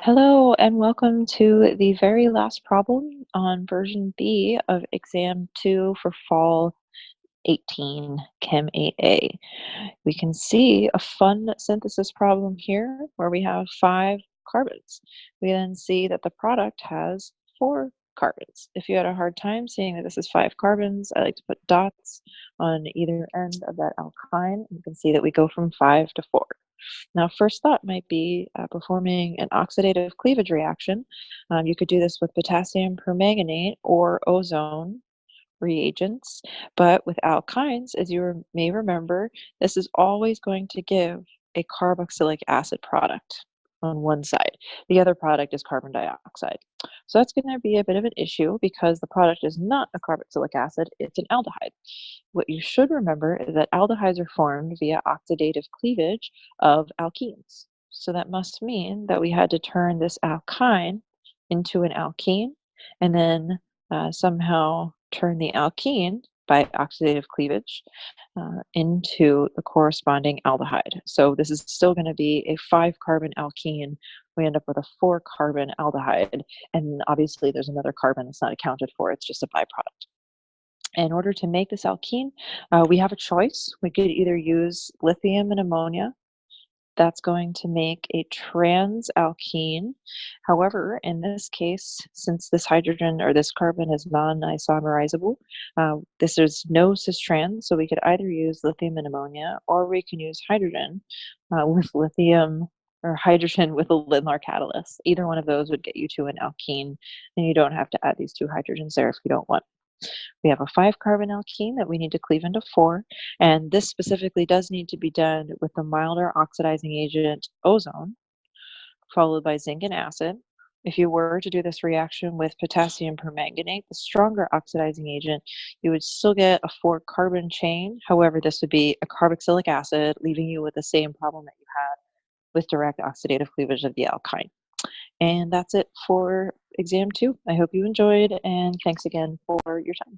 Hello and welcome to the very last problem on version B of exam 2 for fall 18 Chem 8A. We can see a fun synthesis problem here where we have 5 carbons. We then see that the product has 4 carbons. If you had a hard time seeing that this is 5 carbons, I like to put dots on either end of that alkyne. You can see that we go from 5 to 4. Now, first thought might be performing an oxidative cleavage reaction. You could do this with potassium permanganate or ozone reagents, but with alkynes, as you may remember, this is always going to give a carboxylic acid product on one side. The other product is carbon dioxide. So that's going to be a bit of an issue because the product is not a carboxylic acid, it's an aldehyde. What you should remember is that aldehydes are formed via oxidative cleavage of alkenes. So that must mean that we had to turn this alkyne into an alkene and then somehow turn the alkene by oxidative cleavage into the corresponding aldehyde. So this is still going to be a 5-carbon alkene. We end up with a 4-carbon aldehyde, and obviously there's another carbon that's not accounted for. It's just a byproduct. In order to make this alkene, we have a choice. We could either use lithium and ammonia. That's going to make a trans-alkene. However, in this case, since this hydrogen or this carbon is non-isomerizable, this is no cis-trans, so we could either use lithium and ammonia, or we can use hydrogen with lithium or hydrogen with a Lindlar catalyst. Either one of those would get you to an alkene, and you don't have to add these 2 hydrogens there if you don't want. We have a 5-carbon alkene that we need to cleave into 4, and this specifically does need to be done with the milder oxidizing agent ozone, followed by zinc and acid. If you were to do this reaction with potassium permanganate, the stronger oxidizing agent, you would still get a 4-carbon chain. However, this would be a carboxylic acid, leaving you with the same problem that you had with direct oxidative cleavage of the alkyne. And that's it for exam 2. I hope you enjoyed, and thanks again for your time.